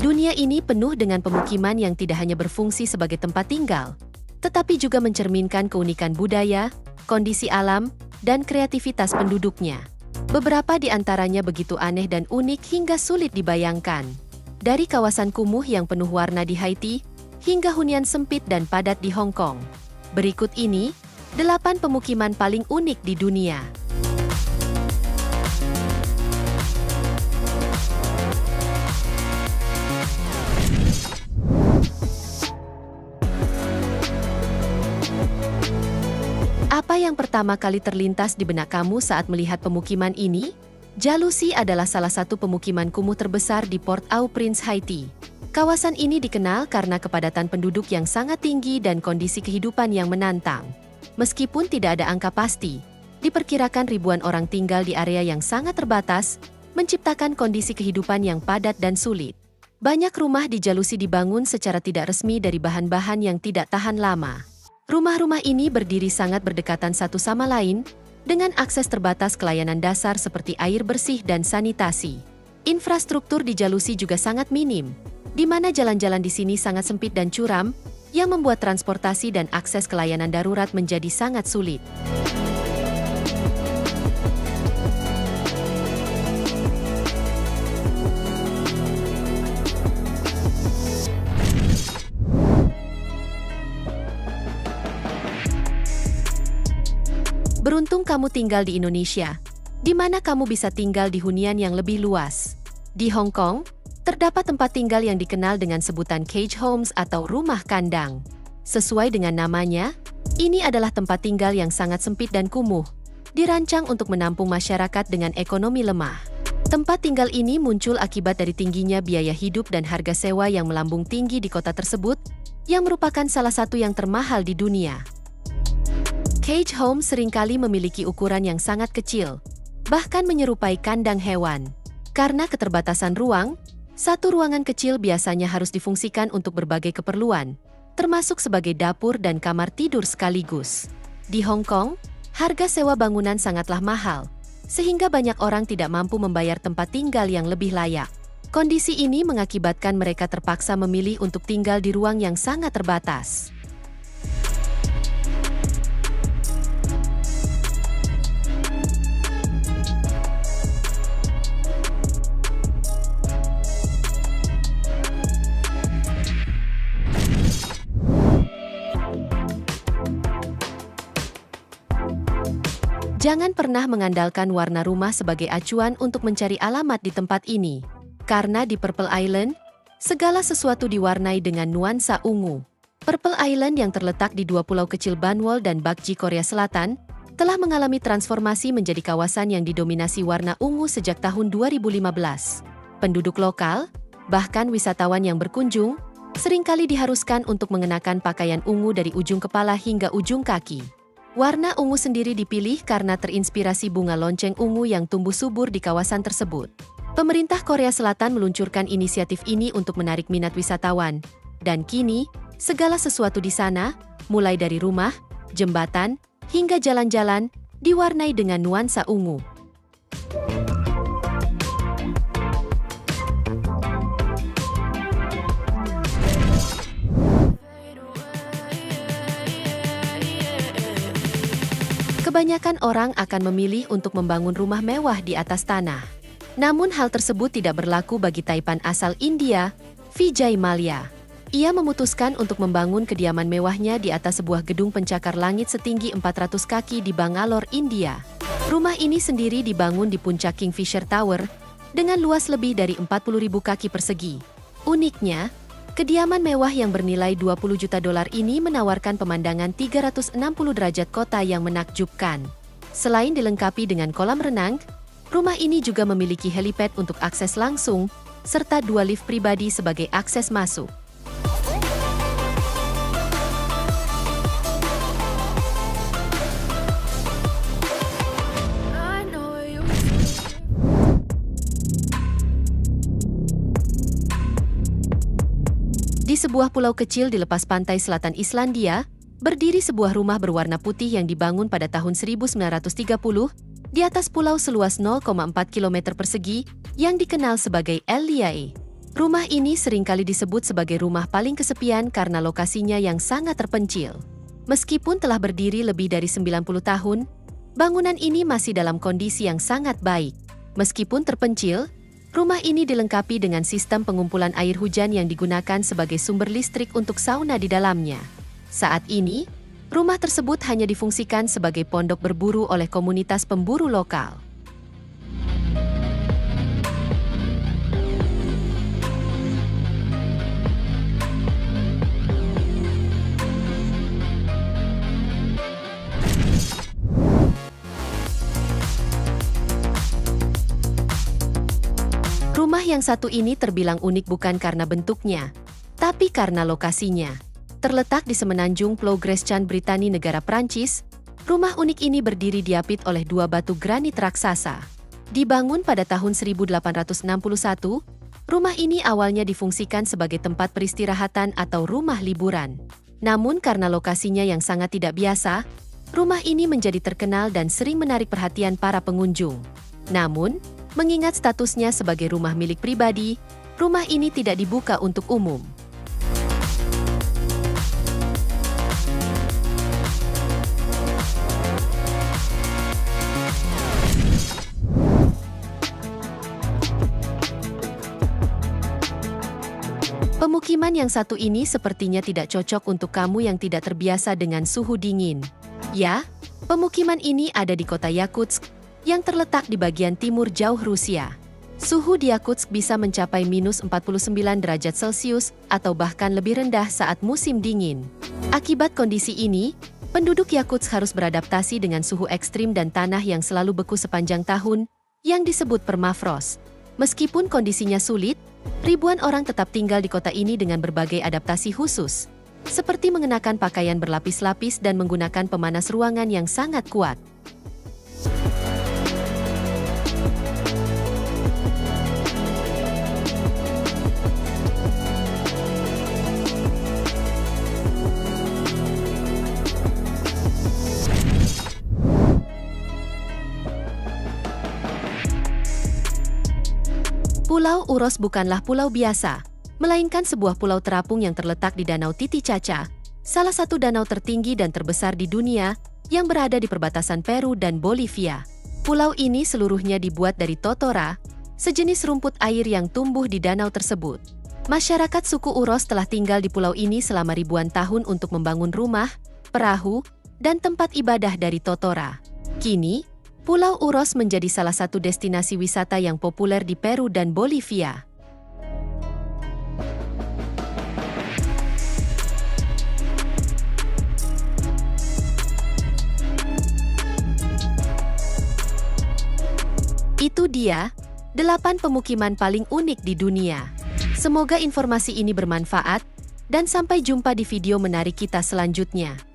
Dunia ini penuh dengan pemukiman yang tidak hanya berfungsi sebagai tempat tinggal, tetapi juga mencerminkan keunikan budaya, kondisi alam, dan kreativitas penduduknya. Beberapa di antaranya begitu aneh dan unik hingga sulit dibayangkan. Dari kawasan kumuh yang penuh warna di Haiti, hingga hunian sempit dan padat di Hong Kong. Berikut ini, 8 pemukiman paling unik di dunia. Apa yang pertama kali terlintas di benak kamu saat melihat pemukiman ini? Jalousie adalah salah satu pemukiman kumuh terbesar di Port-au-Prince, Haiti. Kawasan ini dikenal karena kepadatan penduduk yang sangat tinggi dan kondisi kehidupan yang menantang. Meskipun tidak ada angka pasti, diperkirakan ribuan orang tinggal di area yang sangat terbatas, menciptakan kondisi kehidupan yang padat dan sulit. Banyak rumah di Jalousie dibangun secara tidak resmi dari bahan-bahan yang tidak tahan lama. Rumah-rumah ini berdiri sangat berdekatan satu sama lain, dengan akses terbatas ke layanan dasar seperti air bersih dan sanitasi. Infrastruktur di Jalousie juga sangat minim, di mana jalan-jalan di sini sangat sempit dan curam, yang membuat transportasi dan akses ke layanan darurat menjadi sangat sulit. Beruntung kamu tinggal di Indonesia, di mana kamu bisa tinggal di hunian yang lebih luas. Di Hong Kong, terdapat tempat tinggal yang dikenal dengan sebutan cage homes atau rumah kandang. Sesuai dengan namanya, ini adalah tempat tinggal yang sangat sempit dan kumuh, dirancang untuk menampung masyarakat dengan ekonomi lemah. Tempat tinggal ini muncul akibat dari tingginya biaya hidup dan harga sewa yang melambung tinggi di kota tersebut, yang merupakan salah satu yang termahal di dunia. Cage home seringkali memiliki ukuran yang sangat kecil, bahkan menyerupai kandang hewan. Karena keterbatasan ruang, satu ruangan kecil biasanya harus difungsikan untuk berbagai keperluan, termasuk sebagai dapur dan kamar tidur sekaligus. Di Hong Kong, harga sewa bangunan sangatlah mahal, sehingga banyak orang tidak mampu membayar tempat tinggal yang lebih layak. Kondisi ini mengakibatkan mereka terpaksa memilih untuk tinggal di ruang yang sangat terbatas. Jangan pernah mengandalkan warna rumah sebagai acuan untuk mencari alamat di tempat ini. Karena di Purple Island, segala sesuatu diwarnai dengan nuansa ungu. Purple Island yang terletak di dua pulau kecil Banwol dan Bakji, Korea Selatan, telah mengalami transformasi menjadi kawasan yang didominasi warna ungu sejak tahun 2015. Penduduk lokal, bahkan wisatawan yang berkunjung, seringkali diharuskan untuk mengenakan pakaian ungu dari ujung kepala hingga ujung kaki. Warna ungu sendiri dipilih karena terinspirasi bunga lonceng ungu yang tumbuh subur di kawasan tersebut. Pemerintah Korea Selatan meluncurkan inisiatif ini untuk menarik minat wisatawan. Dan kini, segala sesuatu di sana, mulai dari rumah, jembatan, hingga jalan-jalan, diwarnai dengan nuansa ungu. Kebanyakan orang akan memilih untuk membangun rumah mewah di atas tanah. Namun hal tersebut tidak berlaku bagi Taipan asal India, Vijay Mallya. Ia memutuskan untuk membangun kediaman mewahnya di atas sebuah gedung pencakar langit setinggi 400 kaki di Bangalore, India. Rumah ini sendiri dibangun di puncak Kingfisher Tower, dengan luas lebih dari 40.000 kaki persegi. Uniknya, kediaman mewah yang bernilai $20 juta ini menawarkan pemandangan 360 derajat kota yang menakjubkan. Selain dilengkapi dengan kolam renang, rumah ini juga memiliki helipad untuk akses langsung, serta 2 lift pribadi sebagai akses masuk. Di sebuah pulau kecil di lepas pantai selatan Islandia, berdiri sebuah rumah berwarna putih yang dibangun pada tahun 1930 di atas pulau seluas 0,4 km persegi yang dikenal sebagai El Liae. Rumah ini seringkali disebut sebagai rumah paling kesepian karena lokasinya yang sangat terpencil. Meskipun telah berdiri lebih dari 90 tahun, bangunan ini masih dalam kondisi yang sangat baik. Meskipun terpencil, rumah ini dilengkapi dengan sistem pengumpulan air hujan yang digunakan sebagai sumber listrik untuk sauna di dalamnya. Saat ini, rumah tersebut hanya difungsikan sebagai pondok berburu oleh komunitas pemburu lokal. Rumah yang satu ini terbilang unik bukan karena bentuknya, tapi karena lokasinya. Terletak di semenanjung Pulau Grèce, Britani, negara Prancis, rumah unik ini berdiri diapit oleh dua batu granit raksasa. Dibangun pada tahun 1861, rumah ini awalnya difungsikan sebagai tempat peristirahatan atau rumah liburan. Namun karena lokasinya yang sangat tidak biasa, rumah ini menjadi terkenal dan sering menarik perhatian para pengunjung. Namun, mengingat statusnya sebagai rumah milik pribadi, rumah ini tidak dibuka untuk umum. Pemukiman yang satu ini sepertinya tidak cocok untuk kamu yang tidak terbiasa dengan suhu dingin. Ya, pemukiman ini ada di kota Yakutsk, yang terletak di bagian timur jauh Rusia. Suhu di Yakutsk bisa mencapai minus 49 derajat Celcius atau bahkan lebih rendah saat musim dingin. Akibat kondisi ini, penduduk Yakutsk harus beradaptasi dengan suhu ekstrim dan tanah yang selalu beku sepanjang tahun, yang disebut permafrost. Meskipun kondisinya sulit, ribuan orang tetap tinggal di kota ini dengan berbagai adaptasi khusus, seperti mengenakan pakaian berlapis-lapis dan menggunakan pemanas ruangan yang sangat kuat. Pulau Uros bukanlah pulau biasa, melainkan sebuah pulau terapung yang terletak di Danau Titicaca, salah satu danau tertinggi dan terbesar di dunia yang berada di perbatasan Peru dan Bolivia. Pulau ini seluruhnya dibuat dari totora, sejenis rumput air yang tumbuh di danau tersebut. Masyarakat suku Uros telah tinggal di pulau ini selama ribuan tahun untuk membangun rumah, perahu, dan tempat ibadah dari totora. Kini, Pulau Uros menjadi salah satu destinasi wisata yang populer di Peru dan Bolivia. Itu dia, 8 pemukiman paling unik di dunia. Semoga informasi ini bermanfaat, dan sampai jumpa di video menarik kita selanjutnya.